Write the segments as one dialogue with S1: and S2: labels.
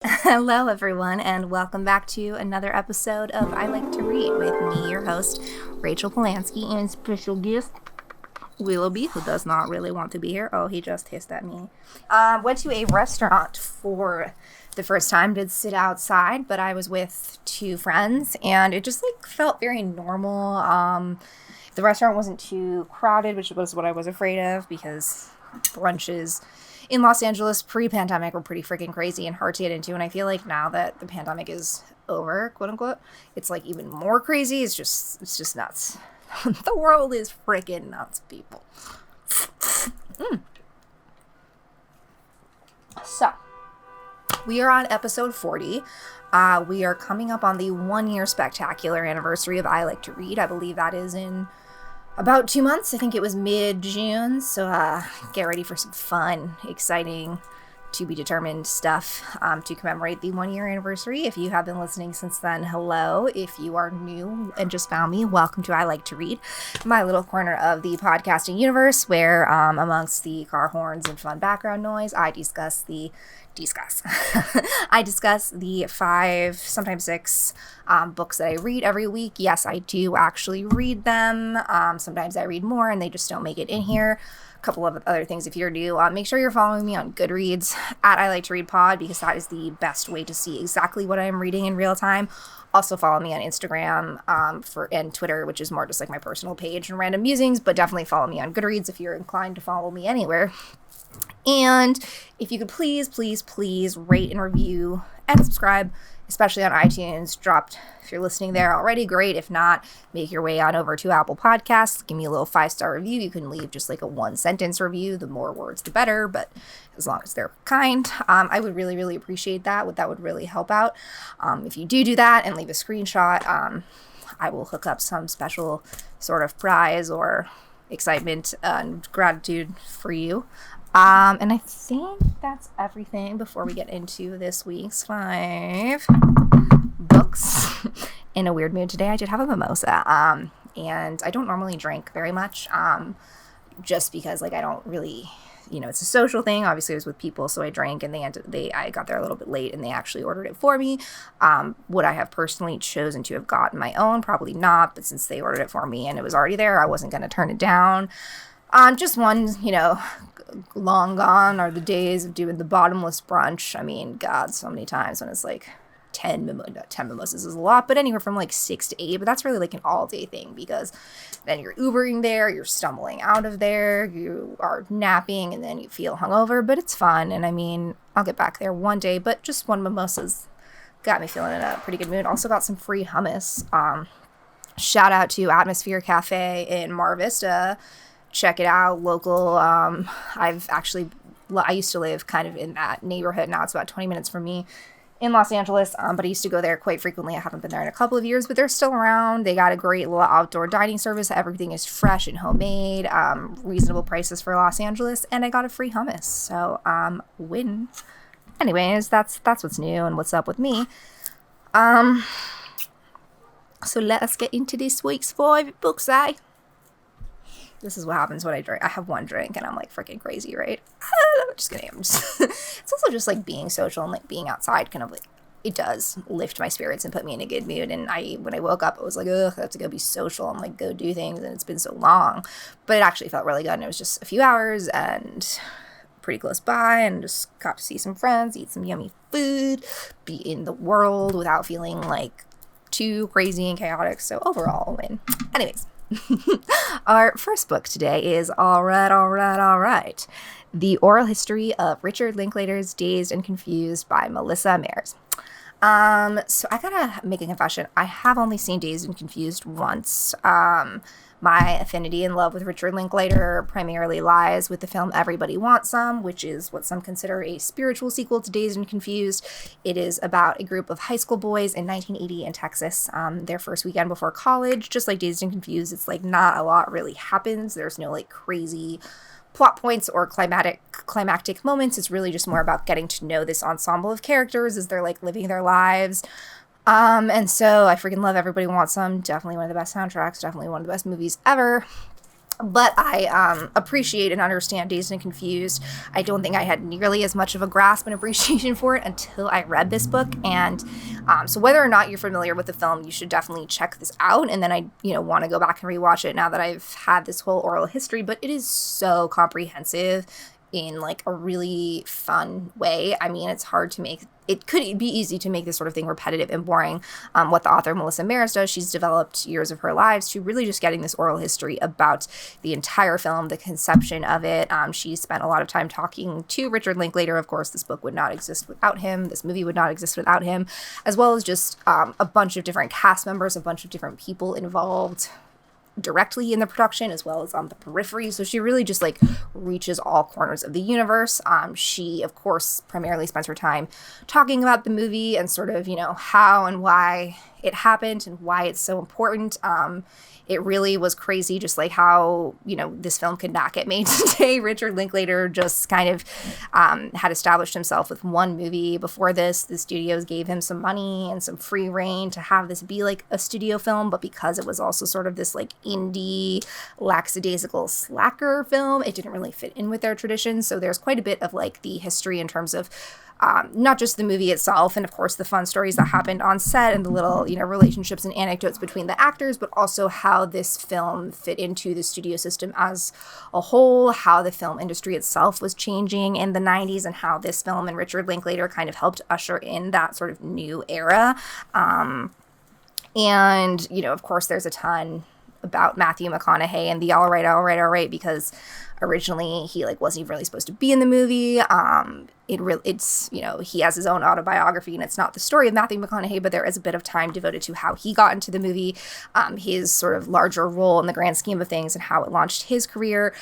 S1: Hello, everyone, and welcome back to another episode of I Like to Read with me, your host, Rachel Polanski, and special guest, Willoughby, who does not really want to be here. Oh, he just hissed at me. Went to a restaurant for the first time, did sit outside, but I was with two friends, and it just, felt very normal. The restaurant wasn't too crowded, which was what I was afraid of, because brunches in Los Angeles pre-pandemic were pretty freaking crazy and hard to get into. And I feel like now that the pandemic is over, quote unquote, it's even more crazy. It's just nuts. The world is freaking nuts, people. So, we are on episode 40. We are coming up on the 1-year spectacular anniversary of I Like to Read. I believe that is in about 2 months. I think it was mid-June, so get ready for some fun, exciting, to-be-determined stuff to commemorate the 1-year anniversary. If you have been listening since then, hello. If you are new and just found me, welcome to I Like to Read, my little corner of the podcasting universe where, amongst the car horns and fun background noise, I discuss the 5, sometimes 6 books that I read every week. Yes, I do actually read them. Sometimes I read more and they just don't make it in here. A couple of other things if you're new. Make sure you're following me on Goodreads at I Like to Read Pod, because that is the best way to see exactly what I'm reading in real time. Also follow me on Instagram and Twitter, which is more just my personal page and random musings, but definitely follow me on Goodreads if you're inclined to follow me anywhere. And if you could please rate and review and subscribe, especially on iTunes. If you're listening there already, great. If not, make your way on over to Apple Podcasts. Give me a little 5-star review. You can leave just a 1-sentence review. The more words, the better, but as long as they're kind. I would really appreciate that. That would really help out. If you do that and leave a screenshot, I will hook up some special sort of prize or excitement and gratitude for you. And I think that's everything before we get into this week's 5 books. In a weird mood today, I did have a mimosa. And I don't normally drink very much, just because I don't really, it's a social thing. Obviously I was with people, so I drank, and I got there a little bit late and they actually ordered it for me. Would I have personally chosen to have gotten my own? Probably not, but since they ordered it for me and it was already there, I wasn't going to turn it down. Just one, long gone are the days of doing the bottomless brunch. I mean, God, so many times when it's 10 mimosas is a lot, but anywhere from 6 to 8, but that's really an all-day thing, because then you're Ubering there, you're stumbling out of there, you are napping, and then you feel hungover, but it's fun. And I mean, I'll get back there one day, but just one mimosa's got me feeling in a pretty good mood. Also got some free hummus. Shout out to Atmosphere Cafe in Mar Vista. Check it out, local. I used to live kind of in that neighborhood. Now it's about 20 minutes from me in Los Angeles, but I used to go there quite frequently. I haven't been there in a couple of years, but they're still around. They got a great little outdoor dining service. Everything is fresh and homemade, reasonable prices for Los Angeles, and I got a free hummus. So, win. Anyways, that's what's new and what's up with me. So let us get into this week's 5 books, This is what happens when I drink. I have one drink and I'm freaking crazy, right? I'm just kidding. It's also just being social and being outside kind of it does lift my spirits and put me in a good mood. And when I woke up, I was ugh, I have to go be social and go do things, and it's been so long. But it actually felt really good, and it was just a few hours and pretty close by, and just got to see some friends, eat some yummy food, be in the world without feeling too crazy and chaotic. So overall, a win. Anyways. Our first book today is All Right. The Oral History of Richard Linklater's Dazed and Confused by Melissa Maerz. So I gotta make a confession. I have only seen Dazed and Confused once. My affinity and love with Richard Linklater primarily lies with the film Everybody Wants Some, which is what some consider a spiritual sequel to Dazed and Confused. It is about a group of high school boys in 1980 in Texas, their first weekend before college. Just like Dazed and Confused, it's not a lot really happens. There's no crazy plot points or climactic moments. It's really just more about getting to know this ensemble of characters as they're living their lives. And so I freaking love Everybody Wants Some. Definitely one of the best soundtracks. Definitely one of the best movies ever. But I appreciate and understand Dazed and Confused. I don't think I had nearly as much of a grasp and appreciation for it until I read this book. And so whether or not you're familiar with the film, you should definitely check this out. And then I, want to go back and rewatch it now that I've had this whole oral history. But it is so comprehensive in like a really fun way. I mean, it's hard to make. It could be easy to make this sort of thing repetitive and boring. What the author Melissa Maerz does, she's developed years of her lives to really just getting this oral history about the entire film, the conception of it. She spent a lot of time talking to Richard Linklater. Of course, this book would not exist without him. This movie would not exist without him, as well as just a bunch of different cast members, a bunch of different people involved directly in the production as well as on the periphery. So she really just like reaches all corners of the universe. She, of course, primarily spends her time talking about the movie and sort of, how and why it happened and why it's so important. It really was crazy just like how, this film could not get made today. Richard Linklater just kind of had established himself with one movie. Before this, the studios gave him some money and some free reign to have this be like a studio film. But because it was also sort of this like indie, lackadaisical slacker film, it didn't really fit in with their tradition. So there's quite a bit of like the history in terms of not just the movie itself and of course the fun stories that happened on set and the little relationships and anecdotes between the actors, but also how this film fit into the studio system as a whole, how the film industry itself was changing in the 90s, and how this film and Richard Linklater kind of helped usher in that sort of new era. And of course there's a ton about Matthew McConaughey and the all right, because originally he like wasn't even really supposed to be in the movie. It's he has his own autobiography, and it's not the story of Matthew McConaughey, but there is a bit of time devoted to how he got into the movie, his sort of larger role in the grand scheme of things, and how it launched his career.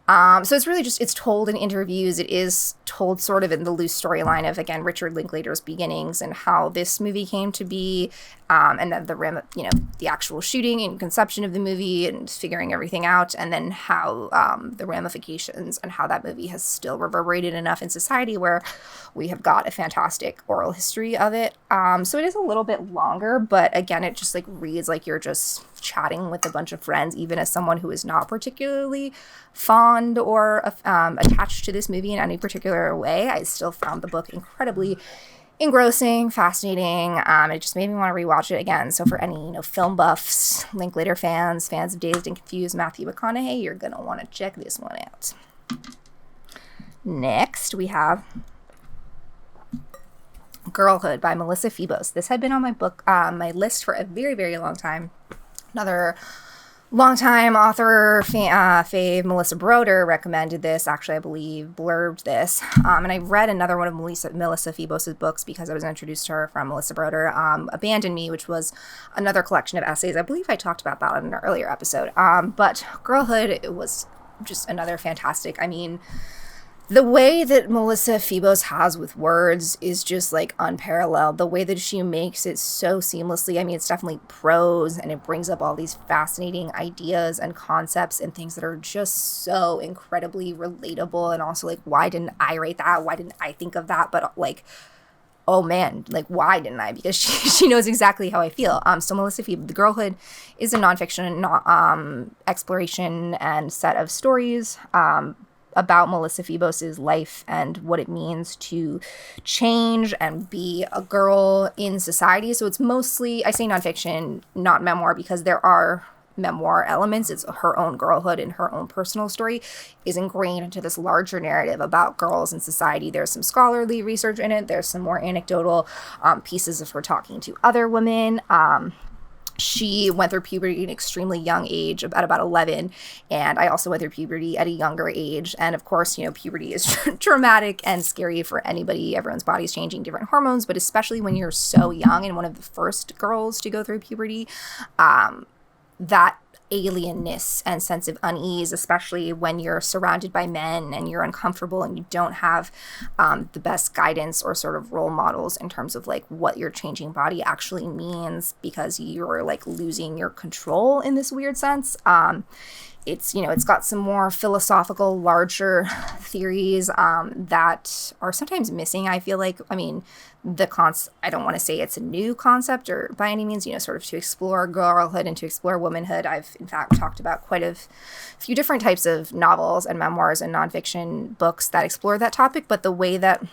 S1: So it's really just, it's told in interviews. It is told sort of in the loose storyline of, again, Richard Linklater's beginnings and how this movie came to be, and then the actual shooting and conception of the movie and figuring everything out, and then how the ramifications and how that movie has still reverberated enough in society where we have got a fantastic oral history of it. So it is a little bit longer, but again, it just like reads like you're just chatting with a bunch of friends, even as someone who is not particularly fond or attached to this movie in any particular way. I still found the book incredibly engrossing, fascinating. It just made me want to rewatch it again. So for any film buffs, Linklater fans of Dazed and Confused, Matthew McConaughey, you're gonna want to check this one out. Next, we have Girlhood by Melissa Febos. This had been on my list for a very, very long time. Another longtime author, fave, Melissa Broder, recommended this. Actually, I believe blurbed this. And I read another one of Melissa Febos' books because I was introduced to her from Melissa Broder, Abandon Me, which was another collection of essays. I believe I talked about that in an earlier episode. But Girlhood, it was just another fantastic, the way that Melissa Febos has with words is just like unparalleled. The way that she makes it so seamlessly. It's definitely prose, and it brings up all these fascinating ideas and concepts and things that are just so incredibly relatable. And also like, why didn't I write that? Why didn't I think of that? But like, oh man, like why didn't I? Because she knows exactly how I feel. So Melissa Febos, The Girlhood is a nonfiction exploration and set of stories about Melissa Febos' life and what it means to change and be a girl in society. So it's mostly, I say nonfiction, not memoir, because there are memoir elements. It's her own girlhood and her own personal story is ingrained into this larger narrative about girls in society. There's some scholarly research in it. There's some more anecdotal pieces of her talking to other women. She went through puberty at an extremely young age, at about 11, and I also went through puberty at a younger age. And of course, puberty is traumatic and scary for anybody. Everyone's body's changing, different hormones, but especially when you're so young and one of the first girls to go through puberty, that alienness and sense of unease, especially when you're surrounded by men and you're uncomfortable and you don't have the best guidance or sort of role models in terms of like what your changing body actually means, because you're like losing your control in this weird sense. it's, it's got some more philosophical, larger theories that are sometimes missing, I feel like. I mean, I don't want to say it's a new concept or by any means, sort of to explore girlhood and to explore womanhood. I've, in fact, talked about quite a few different types of novels and memoirs and nonfiction books that explore that topic, but the way that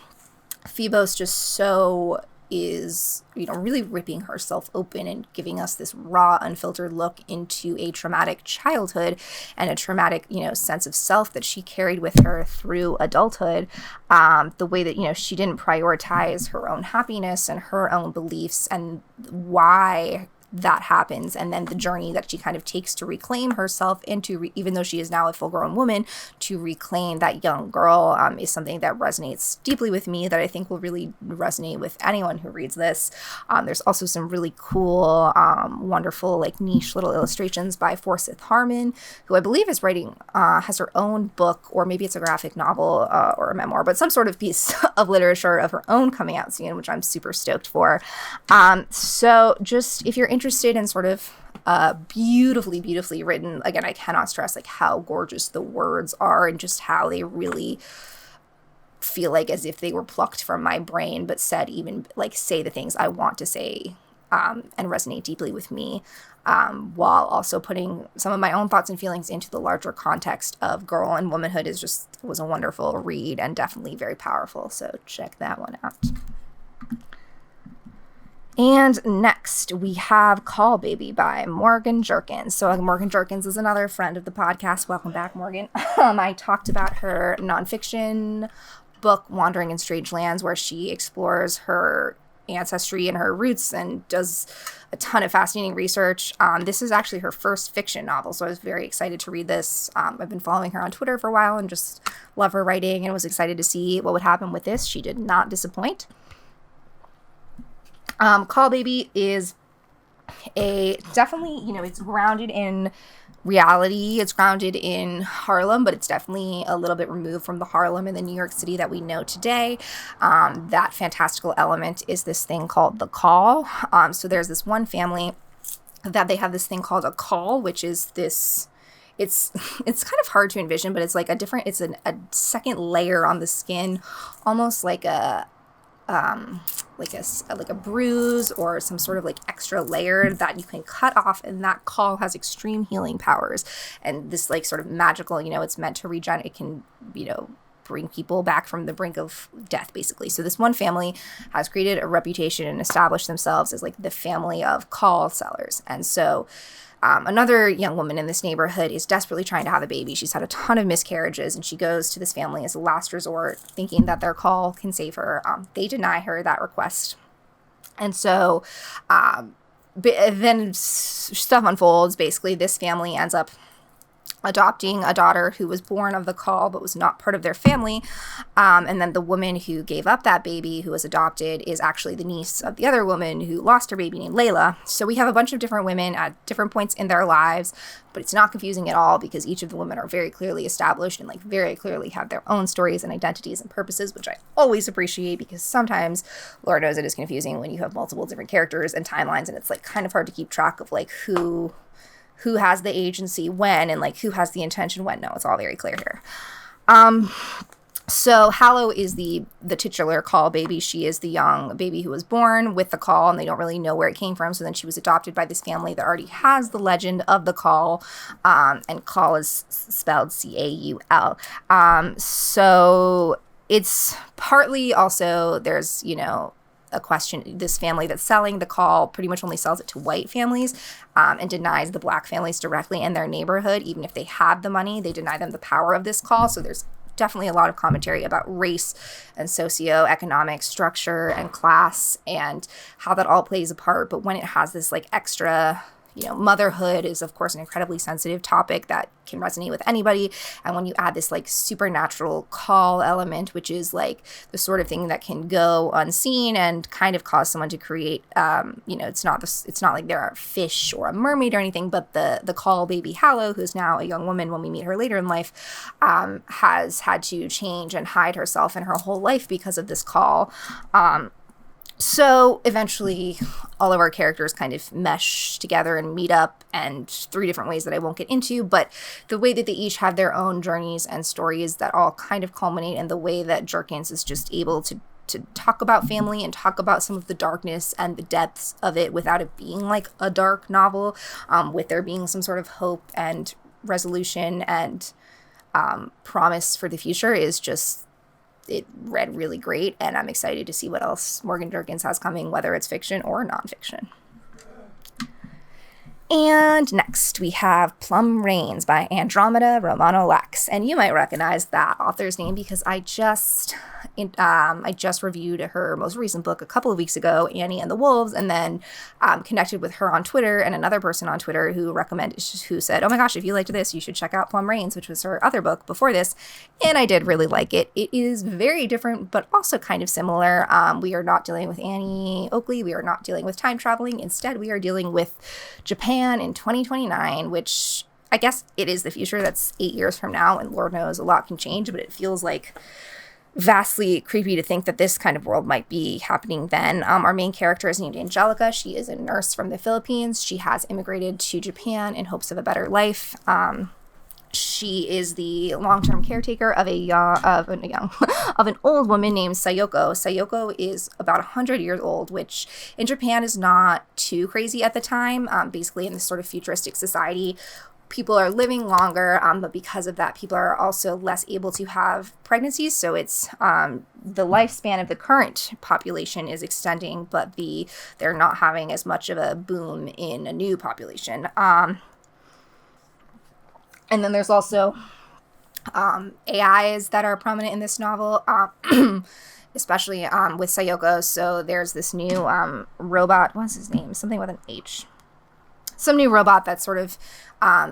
S1: Febos just so is, really ripping herself open and giving us this raw, unfiltered look into a traumatic childhood and a traumatic, sense of self that she carried with her through adulthood. The way that, she didn't prioritize her own happiness and her own beliefs and why that happens, and then the journey that she kind of takes to reclaim herself and to even though she is now a full-grown woman, to reclaim that young girl is something that resonates deeply with me, that I think will really resonate with anyone who reads this. There's also some really cool, wonderful, like niche little illustrations by Forsyth Harmon, who I believe is writing, has her own book, or maybe it's a graphic novel or a memoir, but some sort of piece of literature of her own coming out soon, which I'm super stoked for. So just if you're interested in sort of beautifully written, again, I cannot stress like how gorgeous the words are and just how they really feel like as if they were plucked from my brain, but said, even like say the things I want to say and resonate deeply with me, while also putting some of my own thoughts and feelings into the larger context of girl and womanhood was a wonderful read and definitely very powerful. So check that one out. And next, we have Caul Baby by Morgan Jerkins. So Morgan Jerkins is another friend of the podcast. Welcome back, Morgan. I talked about her nonfiction book, Wandering in Strange Lands, where she explores her ancestry and her roots and does a ton of fascinating research. This is actually her first fiction novel, so I was very excited to read this. I've been following her on Twitter for a while and just love her writing and was excited to see what would happen with this. She did not disappoint. Caul Baby is definitely, it's grounded in reality. It's grounded in Harlem, but it's definitely a little bit removed from the Harlem and the New York City that we know today. That fantastical element is this thing called the caul. So there's this one family that they have this thing called a caul, which is this, it's kind of hard to envision, but it's like it's a second layer on the skin, almost like a bruise or some sort of like extra layer that you can cut off, and that caul has extreme healing powers and this like sort of magical, it's meant to regenerate. It can, bring people back from the brink of death, basically. So this one family has created a reputation and established themselves as like the family of caul sellers. And so another young woman in this neighborhood is desperately trying to have a baby. She's had a ton of miscarriages, and she goes to this family as a last resort, thinking that their caul can save her. They deny her that request. And so then stuff unfolds. Basically, this family ends up adopting a daughter who was born of the caul but was not part of their family. And then the woman who gave up that baby who was adopted is actually the niece of the other woman who lost her baby named Layla. So we have a bunch of different women at different points in their lives, but it's not confusing at all because each of the women are very clearly established and like very clearly have their own stories and identities and purposes, which I always appreciate because sometimes, Lord knows, it is confusing when you have multiple different characters and timelines, and it's like kind of hard to keep track of like who has the agency when and like who has the intention when. No, it's all very clear here. So Hallow is the titular Caul Baby. She is the young baby who was born with the caul, and they don't really know where it came from. So then she was adopted by this family that already has the legend of the caul, and caul is spelled C-A-U-L. So it's partly also there's, a question. This family that's selling the caul pretty much only sells it to white families, and denies the black families directly in their neighborhood. Even if they have the money, they deny them the power of this caul. So there's definitely a lot of commentary about race and socioeconomic structure and class and how that all plays a part. But when it has this like extra, motherhood is of course an incredibly sensitive topic that can resonate with anybody. And when you add this like supernatural caul element, which is like the sort of thing that can go unseen and kind of cause someone to create, it's not like they're a fish or a mermaid or anything, but the Caul Baby Hallow, who's now a young woman when we meet her later in life, has had to change and hide herself in her whole life because of this caul. So eventually all of our characters kind of mesh together and meet up, and 3 different ways that I won't get into, but the way that they each have their own journeys and stories that all kind of culminate in the way that Jerkins is just able to talk about family and talk about some of the darkness and the depths of it without it being like a dark novel, with there being some sort of hope and resolution and promise for the future, is just, it read really great, and I'm excited to see what else Morgan Jerkins has coming, whether it's fiction or nonfiction. And next we have Plum Reigns by Andromeda, Romano-Lax. And you might recognize that author's name because I just reviewed her most recent book a couple of weeks ago, Annie and the Wolves, and then connected with her on Twitter and another person on Twitter who said, oh my gosh, if you liked this, you should check out Plum Reigns, which was her other book before this. And I did really like it. It is very different, but also kind of similar. We are not dealing with Annie Oakley. We are not dealing with time traveling. Instead, we are dealing with Japan in 2029, which I guess it is the future. That's 8 years from now, and Lord knows a lot can change, but it feels like vastly creepy to think that this kind of world might be happening then. Our main character is named Angelica. She is a nurse from the Philippines. She has immigrated to Japan in hopes of a better life. She is the long-term caretaker of an old woman named Sayoko. Sayoko is about 100 years old, which in Japan is not too crazy at the time. Basically, in this sort of futuristic society, people are living longer, but because of that, people are also less able to have pregnancies. So it's the lifespan of the current population is extending, but they're not having as much of a boom in a new population. And then there's also AIs that are prominent in this novel, especially with Sayoko. So there's this new robot. What's his name? Something with an H. Some new robot that's sort of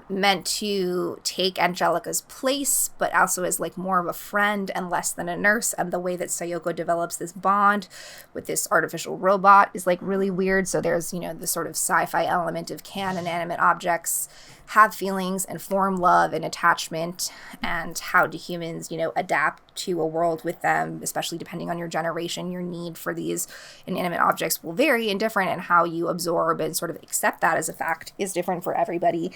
S1: meant to take Angelica's place, but also is like more of a friend and less than a nurse. And the way that Sayoko develops this bond with this artificial robot is like really weird. So there's, the sort of sci-fi element of can inanimate objects have feelings and form love and attachment, and how do humans, adapt to a world with them, especially depending on your generation. Your need for these inanimate objects will vary and different, and how you absorb and sort of accept that as a fact is different for everybody.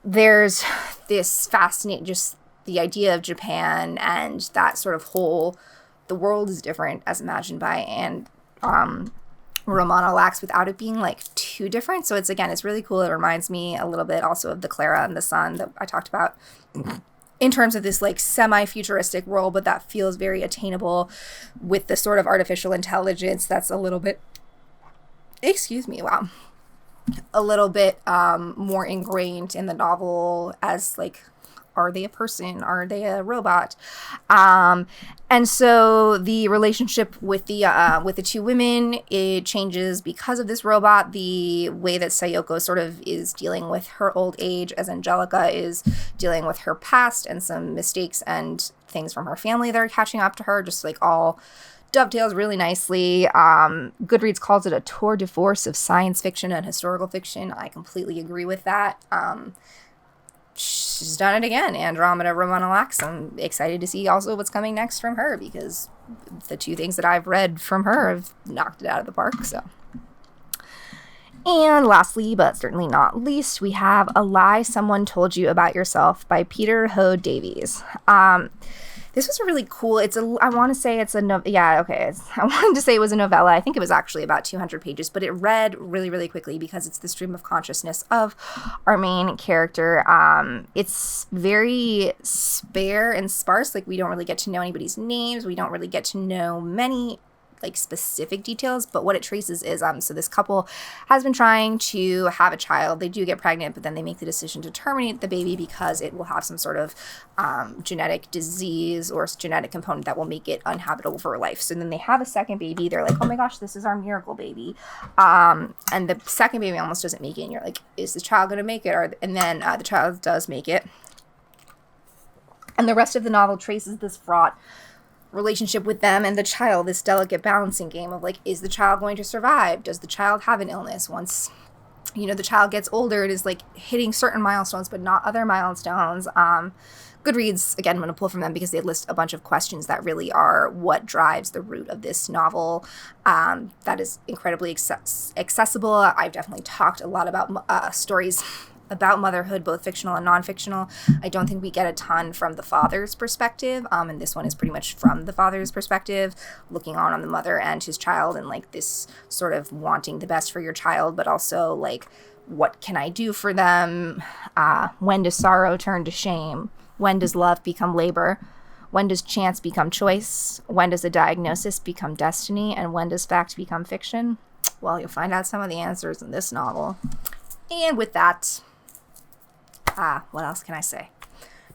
S1: There's this fascinating, just the idea of Japan and that sort of the world is different as imagined by Romano-Lax without it being like too different. So it's really cool. It reminds me a little bit also of the Clara and the Sun that I talked about in terms of this like semi-futuristic world, but that feels very attainable with the sort of artificial intelligence that's a little bit, a little bit more ingrained in the novel as like, are they a person? Are they a robot? And so the relationship with the 2 women, it changes because of this robot. The way that Sayoko sort of is dealing with her old age, as Angelica is dealing with her past and some mistakes and things from her family that are catching up to her, just like all dovetails really nicely. Goodreads calls it a tour de force of science fiction and historical fiction. I completely agree with that. She's done it again, Andromeda, Romano-Lax. I'm excited to see also what's coming next from her, because the 2 things that I've read from her have knocked it out of the park. So, and lastly, but certainly not least, we have A Lie Someone Told You About Yourself by Peter Ho Davies. This was really cool. I wanted to say it was a novella. I think it was actually about 200 pages, but it read really, really quickly because it's the stream of consciousness of our main character. It's very spare and sparse. Like, we don't really get to know anybody's names. We don't really get to know many like specific details, but what it traces is so this couple has been trying to have a child. They do get pregnant, but then they make the decision to terminate the baby because it will have some sort of genetic disease or genetic component that will make it uninhabitable for life. So then they have a second baby. They're like, oh my gosh, this is our miracle baby. And the second baby almost doesn't make it, and you're like, is the child going to make it? And then the child does make it. And the rest of the novel traces this fraught relationship with them and the child, this delicate balancing game of like, is the child going to survive? Does the child have an illness? Once the child gets older, it is like hitting certain milestones but not other milestones. Goodreads, again, I'm going to pull from them because they list a bunch of questions that really are what drives the root of this novel. That is incredibly accessible. I've definitely talked a lot about stories about motherhood, both fictional and non-fictional. I don't think we get a ton from the father's perspective, and this one is pretty much from the father's perspective, looking on the mother and his child, and like this sort of wanting the best for your child, but also like, what can I do for them? When does sorrow turn to shame? When does love become labor? When does chance become choice? When does a diagnosis become destiny? And when does fact become fiction? Well, you'll find out some of the answers in this novel. And with that, what else can I say?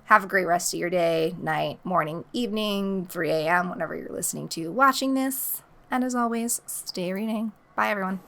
S1: Have a great rest of your day, night, morning, evening, 3 a.m., whenever you're listening to, watching this. And as always, stay reading. Bye, everyone.